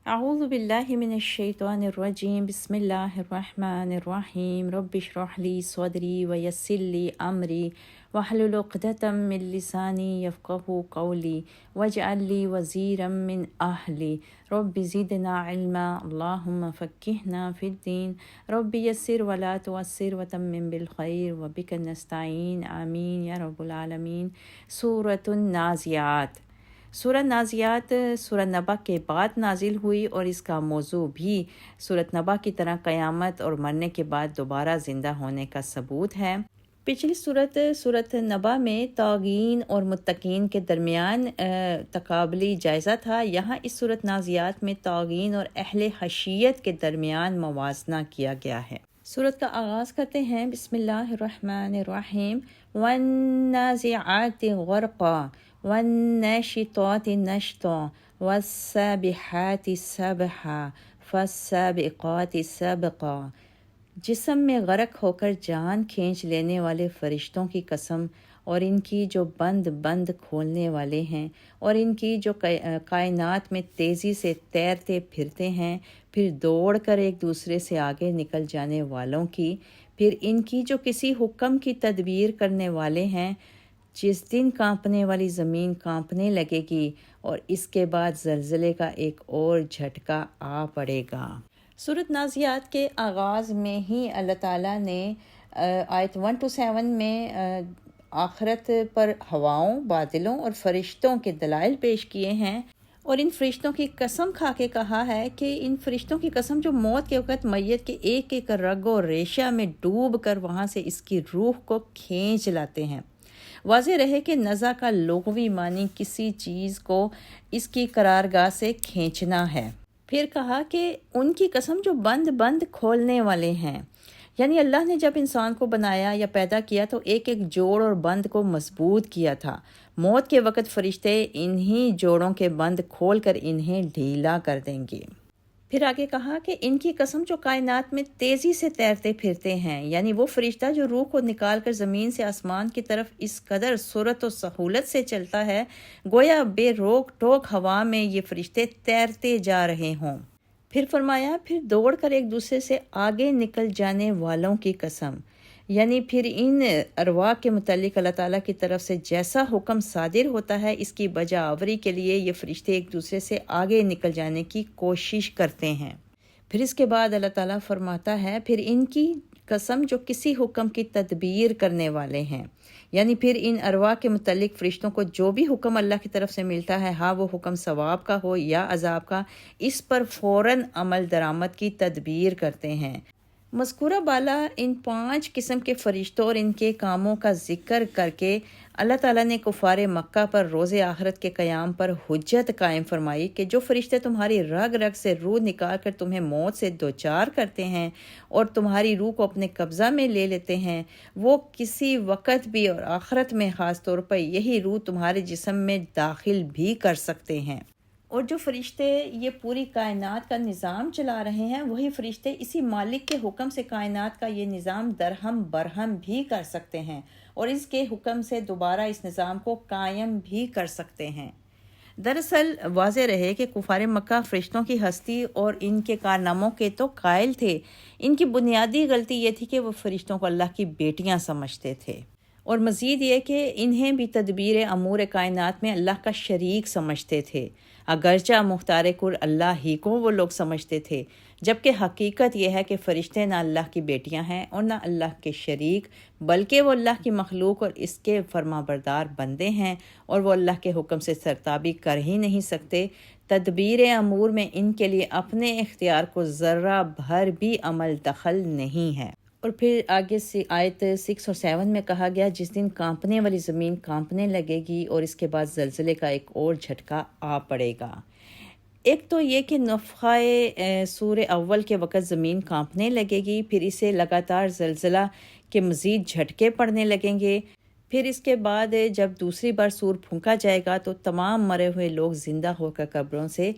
اعوذ باللہ من الشیطان الرجیم بسم اللہ الرحمن الرحیم رب اشرح لی صدری ویسر لی امری واحلل عقدۃ من لسانی یفقہوا قولی واجعل لی وزیرا من اہلی رب زدنا علما اللہم فقہنا فی الدین رب یسر ولا تعسر وتمم بالخیر وبک نستعین آمین یا رب العالمین۔ سورۃ النازعات۔ سورہ نازیات سورہ نبا کے بعد نازل ہوئی اور اس کا موضوع بھی سورۃ نبا کی طرح قیامت اور مرنے کے بعد دوبارہ زندہ ہونے کا ثبوت ہے۔ پچھلی سورۃ نبا میں طاغین اور متقین کے درمیان تقابلی جائزہ تھا۔ یہاں اس سورۃ نازیات میں طاغین اور اہل حشیت کے درمیان موازنہ کیا گیا ہے۔ سورت کا آغاز کرتے ہیں بسم اللہ الرحمن الرحیم۔ والنازعات غرقا والناشطات نشطا والسابحات سبحا فالسابقات سبقا۔ جسم میں غرق ہو کر جان کھینچ لینے والے فرشتوں کی قسم، اور ان کی جو بند کھولنے والے ہیں، اور ان کی جو کائنات میں تیزی سے تیرتے پھرتے ہیں، پھر دوڑ کر ایک دوسرے سے آگے نکل جانے والوں کی، پھر ان کی جو کسی حکم کی تدبیر کرنے والے ہیں، جس دن کانپنے والی زمین کانپنے لگے گی اور اس کے بعد زلزلے کا ایک اور جھٹکا آ پڑے گا۔ سورۃ نازیات کے آغاز میں ہی اللہ تعالیٰ نے آیت 1 سے 7 میں آخرت پر ہواؤں، بادلوں اور فرشتوں کے دلائل پیش کیے ہیں، اور ان فرشتوں کی قسم کھا کے کہا ہے کہ ان فرشتوں کی قسم جو موت کے وقت میت کے ایک ایک رگ و ریشہ میں ڈوب کر وہاں سے اس کی روح کو کھینچ لاتے ہیں۔ واضح رہے کہ نزع کا لغوی معنی کسی چیز کو اس کی قرارگاہ سے کھینچنا ہے۔ پھر کہا کہ ان کی قسم جو بند کھولنے والے ہیں، یعنی اللہ نے جب انسان کو بنایا یا پیدا کیا تو ایک ایک جوڑ اور بند کو مضبوط کیا تھا۔ موت کے وقت فرشتے انہی جوڑوں کے بند کھول کر انہیں ڈھیلا کر دیں گے۔ پھر آگے کہا کہ ان کی قسم جو کائنات میں تیزی سے تیرتے پھرتے ہیں، یعنی وہ فرشتہ جو روح کو نکال کر زمین سے آسمان کی طرف اس قدر سرعت و سہولت سے چلتا ہے، گویا بے روک ٹوک ہوا میں یہ فرشتے تیرتے جا رہے ہوں۔ پھر فرمایا پھر دوڑ کر ایک دوسرے سے آگے نکل جانے والوں کی قسم، یعنی پھر ان ارواح کے متعلق اللہ تعالیٰ کی طرف سے جیسا حکم صادر ہوتا ہے، اس کی بجا آوری کے لیے یہ فرشتے ایک دوسرے سے آگے نکل جانے کی کوشش کرتے ہیں۔ پھر اس کے بعد اللہ تعالیٰ فرماتا ہے پھر ان کی قسم جو کسی حکم کی تدبیر کرنے والے ہیں، یعنی پھر ان ارواح کے متعلق فرشتوں کو جو بھی حکم اللہ کی طرف سے ملتا ہے، ہاں وہ حکم ثواب کا ہو یا عذاب کا، اس پر فوراً عمل درآمد کی تدبیر کرتے ہیں۔ مذکورہ بالا ان 5 قسم کے فرشتوں اور ان کے کاموں کا ذکر کر کے اللہ تعالیٰ نے کفار مکہ پر روز آخرت کے قیام پر حجت قائم فرمائی کہ جو فرشتے تمہاری رگ رگ سے روح نکال کر تمہیں موت سے دوچار کرتے ہیں اور تمہاری روح کو اپنے قبضہ میں لے لیتے ہیں، وہ کسی وقت بھی اور آخرت میں خاص طور پر یہی روح تمہارے جسم میں داخل بھی کر سکتے ہیں۔ اور جو فرشتے یہ پوری کائنات کا نظام چلا رہے ہیں، وہی فرشتے اسی مالک کے حکم سے کائنات کا یہ نظام درہم برہم بھی کر سکتے ہیں اور اس کے حکم سے دوبارہ اس نظام کو قائم بھی کر سکتے ہیں۔ دراصل واضح رہے کہ کفار مکہ فرشتوں کی ہستی اور ان کے کارناموں کے تو قائل تھے، ان کی بنیادی غلطی یہ تھی کہ وہ فرشتوں کو اللہ کی بیٹیاں سمجھتے تھے، اور مزید یہ کہ انہیں بھی تدبیر امور کائنات میں اللہ کا شریک سمجھتے تھے، اگرچہ مختار کل اللہ ہی کو وہ لوگ سمجھتے تھے، جبکہ حقیقت یہ ہے کہ فرشتے نہ اللہ کی بیٹیاں ہیں اور نہ اللہ کے شریک، بلکہ وہ اللہ کی مخلوق اور اس کے فرما بردار بندے ہیں، اور وہ اللہ کے حکم سے سرتابی کر ہی نہیں سکتے۔ تدبیر امور میں ان کے لیے اپنے اختیار کو ذرہ بھر بھی عمل دخل نہیں ہے۔ اور پھر آگے سے آیت 6 اور 7 میں کہا گیا جس دن کانپنے والی زمین کانپنے لگے گی اور اس کے بعد زلزلے کا ایک اور جھٹکا آ پڑے گا۔ ایک تو یہ کہ نفخہ سور اول کے وقت زمین کانپنے لگے گی، پھر اسے لگاتار زلزلہ کے مزید جھٹکے پڑنے لگیں گے، پھر اس کے بعد جب دوسری بار سور پھونکا جائے گا تو تمام مرے ہوئے لوگ زندہ ہو کر قبروں سے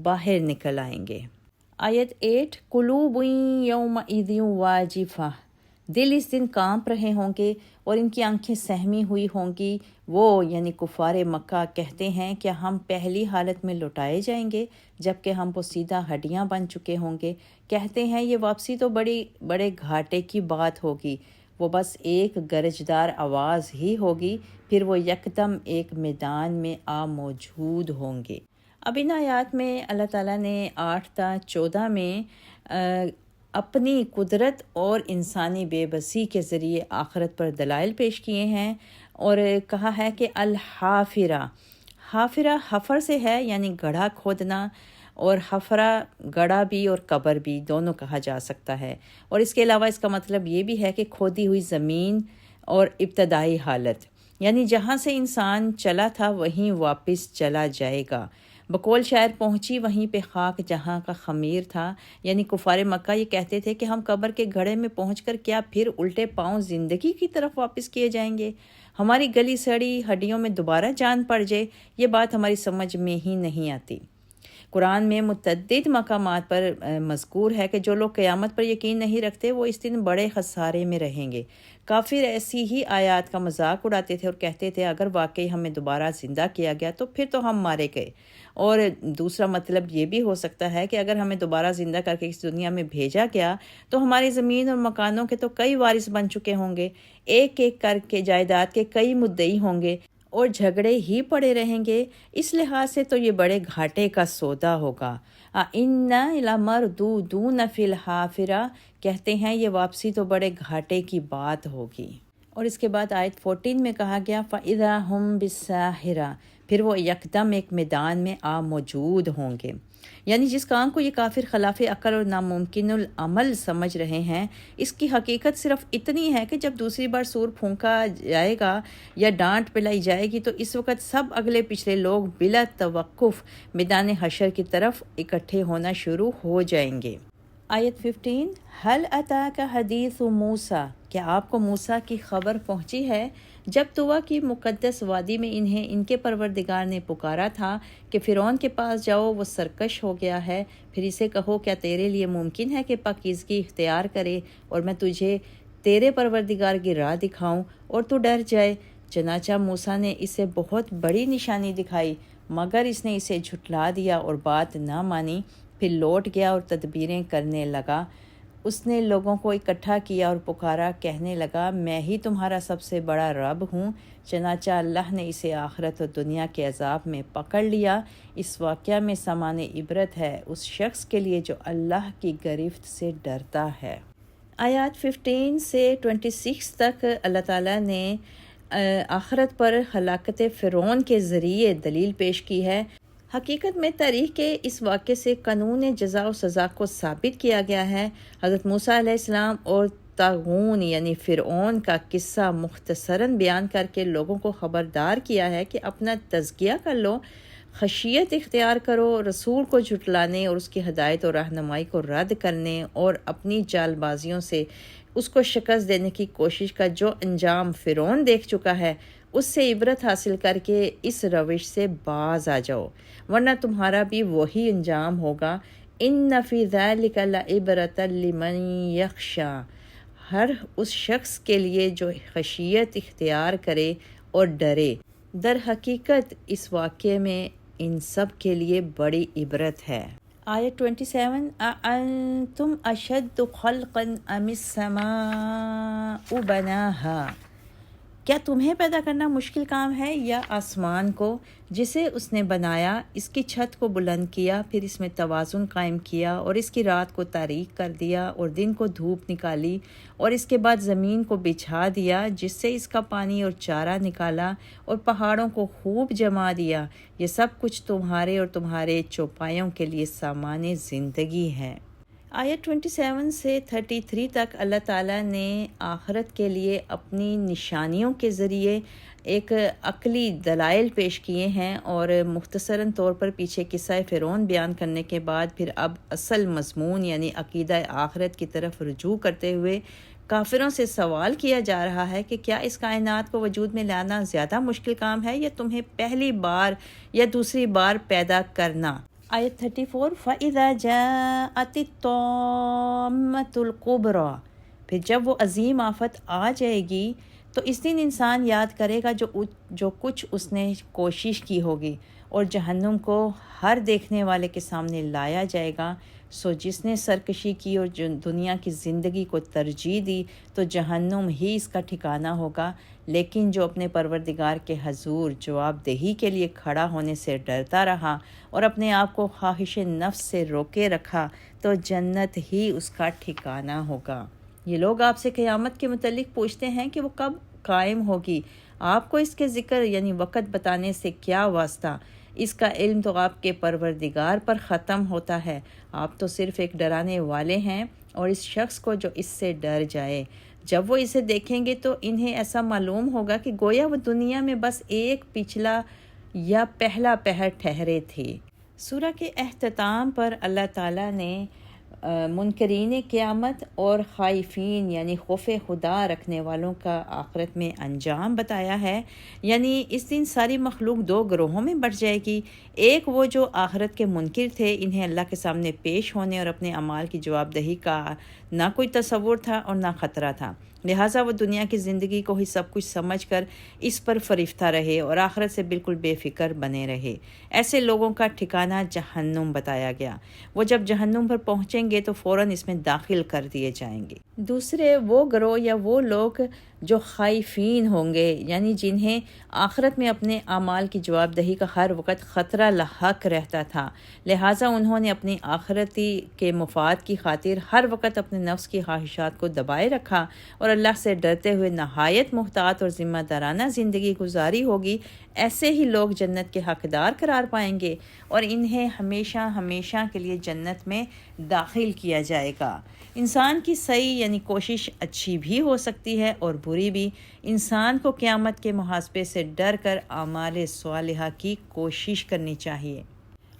باہر نکل آئیں گے۔ آیت 8 قلوب یومئذ واجفہ، دل اس دن کانپ رہے ہوں گے اور ان کی آنکھیں سہمی ہوئی ہوں گی۔ وہ یعنی کفار مکہ کہتے ہیں کہ ہم پہلی حالت میں لوٹائے جائیں گے جبکہ ہم وہ سیدھا ہڈیاں بن چکے ہوں گے۔ کہتے ہیں یہ واپسی تو بڑے گھاٹے کی بات ہوگی، وہ بس ایک گرجدار آواز ہی ہوگی، پھر وہ یکدم ایک میدان میں موجود ہوں گے۔ اب ان آیات میں اللہ تعالیٰ نے 8 تا 14 میں اپنی قدرت اور انسانی بے بسی کے ذریعے آخرت پر دلائل پیش کیے ہیں اور کہا ہے کہ الحافرہ، حافرہ حفر سے ہے یعنی گڑھا کھودنا، اور حفرہ گڑھا بھی اور قبر بھی دونوں کہا جا سکتا ہے، اور اس کے علاوہ اس کا مطلب یہ بھی ہے کہ کھودی ہوئی زمین اور ابتدائی حالت، یعنی جہاں سے انسان چلا تھا وہیں واپس چلا جائے گا۔ بقول شاعر پہنچی وہیں پہ خاک جہاں کا خمیر تھا، یعنی کفار مکہ یہ کہتے تھے کہ ہم قبر کے گھڑے میں پہنچ کر کیا پھر الٹے پاؤں زندگی کی طرف واپس کیے جائیں گے؟ ہماری گلی سڑی ہڈیوں میں دوبارہ جان پڑ جائے، یہ بات ہماری سمجھ میں ہی نہیں آتی۔ قرآن میں متعدد مقامات پر مذکور ہے کہ جو لوگ قیامت پر یقین نہیں رکھتے وہ اس دن بڑے خسارے میں رہیں گے۔ کافر ایسی ہی آیات کا مذاق اڑاتے تھے اور کہتے تھے اگر واقعی ہمیں دوبارہ زندہ کیا گیا تو پھر تو ہم مارے گئے، اور دوسرا مطلب یہ بھی ہو سکتا ہے کہ اگر ہمیں دوبارہ زندہ کر کے اس دنیا میں بھیجا گیا تو ہماری زمین اور مکانوں کے تو کئی وارث بن چکے ہوں گے، ایک ایک کر کے جائیداد کے کئی مدعی ہوں گے اور جھگڑے ہی پڑے رہیں گے، اس لحاظ سے تو یہ بڑے گھاٹے کا سودا ہوگا۔ اِنَّ لَمَرْدُودُونَ فِی الْحَافِرَةِ، کہتے ہیں یہ واپسی تو بڑے گھاٹے کی بات ہوگی۔ اور اس کے بعد آیت 14 میں کہا گیا فَإِذَا هُمْ بِالسَّاحِرَةِ، پھر وہ یکدم ایک میدان میں موجود ہوں گے، یعنی جس کام کو یہ کافر خلاف عقل اور ناممکن العمل سمجھ رہے ہیں، اس کی حقیقت صرف اتنی ہے کہ جب دوسری بار سور پھونکا جائے گا یا ڈانٹ پلائی جائے گی تو اس وقت سب اگلے پچھلے لوگ بلا توقف میدان حشر کی طرف اکٹھے ہونا شروع ہو جائیں گے۔ آیت 15 هل اتاک حدیث موسیٰ، کیا آپ کو موسیٰ کی خبر پہنچی ہے جب طویٰ کی مقدس وادی میں انہیں ان کے پروردگار نے پکارا تھا کہ فرعون کے پاس جاؤ وہ سرکش ہو گیا ہے، پھر اسے کہو کیا تیرے لیے ممکن ہے کہ پاکیزگی اختیار کرے اور میں تجھے تیرے پروردگار کی راہ دکھاؤں اور تو ڈر جائے۔ چنانچہ موسیٰ نے اسے بہت بڑی نشانی دکھائی مگر اس نے اسے جھٹلا دیا اور بات نہ مانی، پھر لوٹ گیا اور تدبیریں کرنے لگا۔ اس نے لوگوں کو اکٹھا کیا اور پکارا، کہنے لگا میں ہی تمہارا سب سے بڑا رب ہوں۔ چنانچہ اللہ نے اسے آخرت و دنیا کے عذاب میں پکڑ لیا۔ اس واقعہ میں سامان عبرت ہے اس شخص کے لیے جو اللہ کی گرفت سے ڈرتا ہے۔ آیات 15 سے 26 تک اللہ تعالیٰ نے آخرت پر ہلاکت فرعون کے ذریعے دلیل پیش کی ہے۔ حقیقت میں تاریخ کے اس واقعے سے قانون جزا و سزا کو ثابت کیا گیا ہے۔ حضرت موسیٰ علیہ السلام اور طاغون یعنی فرعون کا قصہ مختصراً بیان کر کے لوگوں کو خبردار کیا ہے کہ اپنا تزکیہ کر لو، خشیت اختیار کرو، رسول کو جھٹلانے اور اس کی ہدایت اور رہنمائی کو رد کرنے اور اپنی جال بازیوں سے اس کو شکست دینے کی کوشش کا جو انجام فرعون دیکھ چکا ہے اس سے عبرت حاصل کر کے اس روش سے باز آ جاؤ، ورنہ تمہارا بھی وہی انجام ہوگا۔ ان فی ذلک لعبرۃ لمن یخشی، ہر اس شخص کے لیے جو خشیت اختیار کرے اور ڈرے، در حقیقت اس واقعے میں ان سب کے لیے بڑی عبرت ہے۔ آیت 27 اَأَنتُمْ أَشَدُّ خَلْقًا أَمِ السَّمَاءُ بَنَاهَا، کیا تمہیں پیدا کرنا مشکل کام ہے یا آسمان کو جسے اس نے بنایا، اس کی چھت کو بلند کیا، پھر اس میں توازن قائم کیا اور اس کی رات کو تاریک کر دیا اور دن کو دھوپ نکالی اور اس کے بعد زمین کو بچھا دیا جس سے اس کا پانی اور چارہ نکالا اور پہاڑوں کو خوب جما دیا، یہ سب کچھ تمہارے اور تمہارے چوپایوں کے لیے سامان زندگی ہے۔ آیت 27 سے 33 تک اللہ تعالیٰ نے آخرت کے لیے اپنی نشانیوں کے ذریعے ایک عقلی دلائل پیش کیے ہیں، اور مختصراً طور پر پیچھے قصہ فرعون بیان کرنے کے بعد پھر اب اصل مضمون یعنی عقیدہ آخرت کی طرف رجوع کرتے ہوئے کافروں سے سوال کیا جا رہا ہے کہ کیا اس کائنات کو وجود میں لانا زیادہ مشکل کام ہے یا تمہیں پہلی بار یا دوسری بار پیدا کرنا۔ آیت 34 فَإِذَا جَاءَتِ الطَّامَّةُ الْكُبْرَى، پھر جب وہ عظیم آفت آ جائے گی تو اس دن انسان یاد کرے گا جو کچھ اس نے کوشش کی ہوگی، اور جہنم کو ہر دیکھنے والے کے سامنے لایا جائے گا۔ سو جس نے سرکشی کی اور دنیا کی زندگی کو ترجیح دی تو جہنم ہی اس کا ٹھکانہ ہوگا، لیکن جو اپنے پروردگار کے حضور جواب دہی کے لیے کھڑا ہونے سے ڈرتا رہا اور اپنے آپ کو خواہش نفس سے روکے رکھا تو جنت ہی اس کا ٹھکانہ ہوگا۔ یہ لوگ آپ سے قیامت کے متعلق پوچھتے ہیں کہ وہ کب قائم ہوگی، آپ کو اس کے ذکر یعنی وقت بتانے سے کیا واسطہ؟ اس کا علم تو آپ کے پروردگار پر ختم ہوتا ہے، آپ تو صرف ایک ڈرانے والے ہیں، اور اس شخص کو جو اس سے ڈر جائے۔ جب وہ اسے دیکھیں گے تو انہیں ایسا معلوم ہوگا کہ گویا وہ دنیا میں بس ایک پچھلا یا پہلا پہر ٹھہرے تھے۔ سورہ کے اختتام پر اللہ تعالیٰ نے منکرین قیامت اور خائفین یعنی خوف خدا رکھنے والوں کا آخرت میں انجام بتایا ہے۔ یعنی اس دن ساری مخلوق دو گروہوں میں بٹ جائے گی۔ ایک وہ جو آخرت کے منکر تھے، انہیں اللہ کے سامنے پیش ہونے اور اپنے اعمال کی جواب دہی کا نہ کوئی تصور تھا اور نہ خطرہ تھا، لہٰذا وہ دنیا کی زندگی کو ہی سب کچھ سمجھ کر اس پر فریفتہ رہے اور آخرت سے بالکل بے فکر بنے رہے۔ ایسے لوگوں کا ٹھکانہ جہنم بتایا گیا۔ وہ جب جہنم پر پہنچیں گے تو فوراً اس میں داخل کر دیے جائیں گے۔ دوسرے وہ گروہ یا وہ لوگ جو خائفین ہوں گے، یعنی جنہیں آخرت میں اپنے اعمال کی جواب دہی کا ہر وقت خطرہ لاحق رہتا تھا، لہٰذا انہوں نے اپنی آخرتی کے مفاد کی خاطر ہر وقت اپنے نفس کی خواہشات کو دبائے رکھا اور اللہ سے ڈرتے ہوئے نہایت محتاط اور ذمہ دارانہ زندگی گزاری ہوگی۔ ایسے ہی لوگ جنت کے حقدار قرار پائیں گے اور انہیں ہمیشہ ہمیشہ کے لیے جنت میں داخل کیا جائے گا۔ انسان کی صحیح یعنی کوشش اچھی بھی ہو سکتی ہے اور بری بھی۔ انسان کو قیامت کے محاسبے سے ڈر کر اعمال صالحہ کی کوشش کرنی چاہیے۔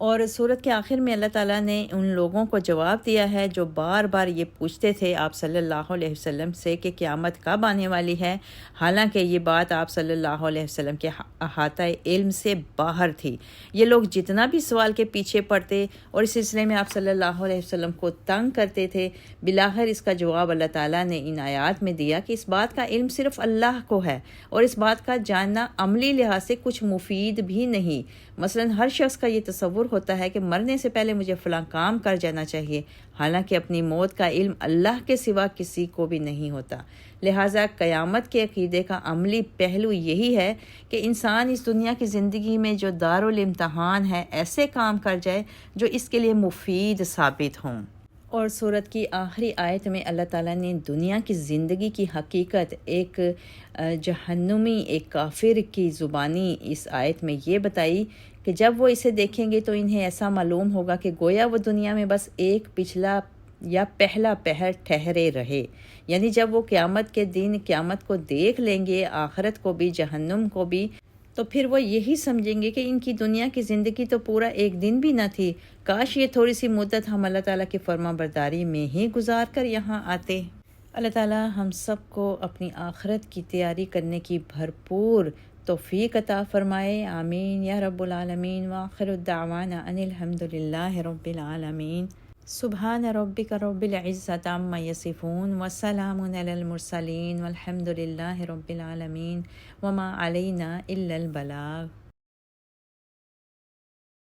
اور سورت کے آخر میں اللہ تعالیٰ نے ان لوگوں کو جواب دیا ہے جو بار بار یہ پوچھتے تھے آپ صلی اللہ علیہ وسلم سے کہ قیامت کب آنے والی ہے، حالانکہ یہ بات آپ صلی اللہ علیہ وسلم کے احاطہ علم سے باہر تھی۔ یہ لوگ جتنا بھی سوال کے پیچھے پڑتے اور اس سلسلے میں آپ صلی اللہ علیہ وسلم کو تنگ کرتے تھے، بالآخر اس کا جواب اللہ تعالیٰ نے ان آیات میں دیا کہ اس بات کا علم صرف اللہ کو ہے، اور اس بات کا جاننا عملی لحاظ سے کچھ مفید بھی نہیں۔ مثلاً ہر شخص کا یہ تصور ہوتا ہے کہ مرنے سے پہلے مجھے فلاں کام کر جانا چاہیے، حالانکہ اپنی موت کا علم اللہ کے سوا کسی کو بھی نہیں ہوتا۔ لہٰذا قیامت کے عقیدے کا عملی پہلو یہی ہے کہ انسان اس دنیا کی زندگی میں جو دارالامتحان ہے ایسے کام کر جائے جو اس کے لیے مفید ثابت ہوں۔ اور سورت کی آخری آیت میں اللہ تعالیٰ نے دنیا کی زندگی کی حقیقت ایک جہنمی، ایک کافر کی زبانی اس آیت میں یہ بتائی کہ جب وہ اسے دیکھیں گے تو انہیں ایسا معلوم ہوگا کہ گویا وہ دنیا میں بس ایک پچھلا یا پہلا پہر ٹھہرے رہے۔ یعنی جب وہ قیامت کے دن قیامت کو دیکھ لیں گے، آخرت کو بھی، جہنم کو بھی، تو پھر وہ یہی سمجھیں گے کہ ان کی دنیا کی زندگی تو پورا ایک دن بھی نہ تھی، کاش یہ تھوڑی سی مدت ہم اللہ تعالیٰ کی فرما برداری میں ہی گزار کر یہاں آتے۔ اللہ تعالیٰ ہم سب کو اپنی آخرت کی تیاری کرنے کی بھرپور توفیق عطا فرمائے، آمین یا رب العالمین۔ وآخر الدعوانا ان الحمد للہ رب العالمین۔ سبحان ربک رب العزۃ عما یصفون وسلام علی المرسلین والحمد للہ رب العالمین وما علینا الا البلاغ۔